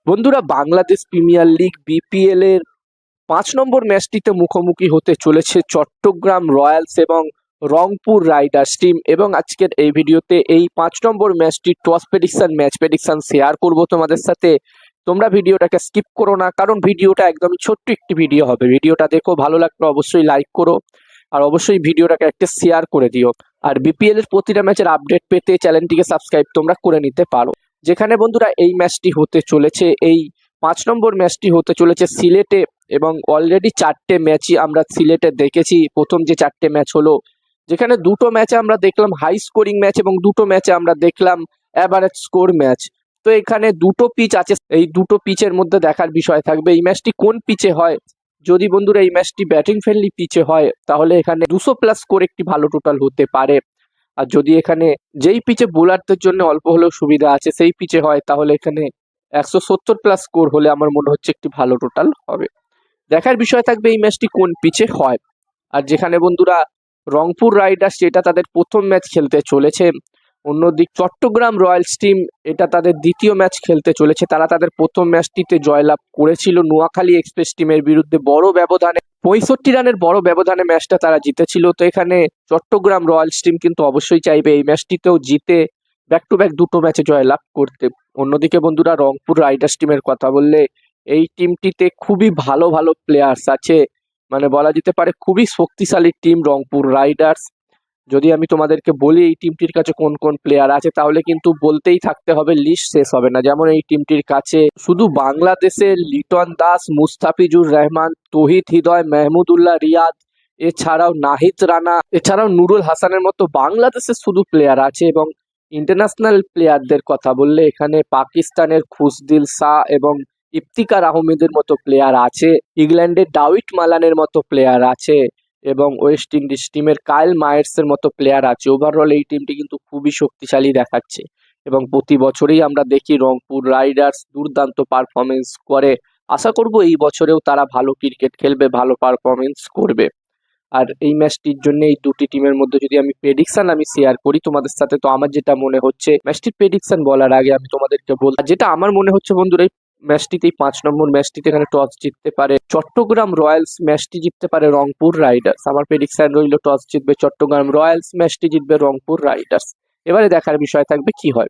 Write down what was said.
বন্ধুরা, Bangladesh premier league BPL এর ৫ নম্বর ম্যাচটিতে মুখোমুখি হতে চলেছে চট্টগ্রাম রয়্যালস এবং রংপুর রাইডার্স টিম। এবং আজকের এই ভিডিওতে এই ৫ নম্বর ম্যাচটি toss prediction, match prediction share করব তোমাদের সাথে। তোমরা ভিডিওটাকে স্কিপ করো না, কারণ ভিডিওটা একদমই ছোট্ট একটি ভিডিও হবে। ভিডিওটা দেখো, ভালো লাগলে অবশ্যই লাইক করো আর অবশ্যই ভিডিওটাকে একটা শেয়ার করে দিও। আর বিপিএল এর প্রতিটা ম্যাচের আপডেট পেতে চ্যানেলটিকে সাবস্ক্রাইব তোমরা করে নিতে পারো। যেখানে বন্ধুরা এই ম্যাচটি হতে চলেছে, এই ৫ নম্বর ম্যাচটি হতে চলেছে সিলেটে, এবং অলরেডি 4টে ম্যাচই আমরা সিলেটে দেখেছি। প্রথম যে 4টে ম্যাচ হলো, যেখানে দুটো ম্যাচে আমরা দেখলাম হাই স্কোরিং ম্যাচ এবং দুটো ম্যাচে আমরা দেখলাম অ্যাভারেজ স্কোর ম্যাচ। তো এখানে দুটো পিচ আছে, এই দুটো পিচের মধ্যে দেখার বিষয় থাকবে এই ম্যাচটি কোন পিচে হয়। যদি বন্ধুরা এই ম্যাচটি ব্যাটিং ফ্রেন্ডলি পিচে হয়, তাহলে এখানে 200+ স্কোর একটি ভালো টোটাল হতে পারে। আর যদি এখানে যেই পিচে বোলারদের জন্য অল্প হলেও সুবিধা আছে সেই পিচে হয়, তাহলে এখানে 170+ স্কোর হলে আমার মনে হচ্ছে একটি ভালো টোটাল হবে। দেখার বিষয় থাকবে এই ম্যাচটি কোন পিচে হয়। আর যেখানে বন্ধুরা রংপুর রাইডার্স, এটা তাদের প্রথম ম্যাচ খেলতে চলেছে, অন্যদিক চট্টগ্রাম রয়্যালস টিম এটা তাদের দ্বিতীয় ম্যাচ খেলতে চলেছে। তারা তাদের প্রথম ম্যাচটিতে জয়লাভ করেছিল নোয়াখালী এক্সপ্রেস টিমের বিরুদ্ধে বড় ব্যবধানে, 65 রানের বড় ব্যবধানে ম্যাচটা তারা জিতেছিল। তো এখানে চট্টগ্রাম রয়্যালস টিম কিন্তু অবশ্যই চাইবে এই ম্যাচটিতেও জিতে ব্যাক টু ব্যাক দুটো ম্যাচে জয়লাভ করতে। অন্যদিকে বন্ধুরা রংপুর রাইডার্স টিমের কথা বললে, এই টিমটিতে খুবই ভালো ভালো প্লেয়ার্স আছে, মানে বলা যেতে পারে খুবই শক্তিশালী টিম রংপুর রাইডার্স। যদি আমি তোমাদেরকে বলি এই টিমটির কাছে কোন কোন প্লেয়ার আছে, তাহলে কিন্তু বলতেই থাকতে হবে, লিস্ট শেষ হবে না। যেমন এই টিমটির কাছে শুধু বাংলাদেশের লিটন দাস, মুস্তাফিজুর রহমান, তৌহিদ হৃদয়, মেহমুদুল্লাহ রিয়াদ, এছাড়াও নাহিদ রানা, এছাড়াও নুরুল হাসানের মতো বাংলাদেশের শুধু প্লেয়ার আছে। এবং ইন্টারন্যাশনাল প্লেয়ারদের কথা বললে এখানে পাকিস্তানের খুশদিল শাহ এবং ইফতিকার আহমেদের মতো প্লেয়ার আছে, ইংল্যান্ডের ডাউইট মালানের মতো প্লেয়ার আছে, এবং ওয়েস্ট ইন্ডিজ টিমের কাইল মায়ার্সের মতো প্লেয়ার আছে। ওভারঅল এই টিমটি কিন্তু খুবই শক্তিশালী দেখাচ্ছে, এবং প্রতি বছরই আমরা দেখি রংপুর রাইডার্স দুর্দান্ত পারফরমেন্স করে। আশা করব এই বছরেও তারা ভালো ক্রিকেট খেলবে, ভালো পারফরমেন্স করবে। আর এই ম্যাচটির জন্য এই দুটি টিমের মধ্যে যদি আমি প্রেডিকশন শেয়ার করি তোমাদের সাথে, তো আমার যেটা মনে হচ্ছে, ম্যাচটির প্রেডিকশন বলার আগে আমি তোমাদেরকে যেটা আমার মনে হচ্ছে বন্ধুরা, এই ম্যাচটিতে ৫ নম্বর ম্যাচটিতে এখানে টস জিততে পারে চট্টগ্রাম রয়্যালস, ম্যাচটি জিততে পারে রংপুর রাইডার্স। আমার প্রেডিকশন রইল টস জিতবে চট্টগ্রাম রয়্যালস, ম্যাচটি জিতবে রংপুর রাইডার্স। এবারে দেখার বিষয় থাকবে কি হয়।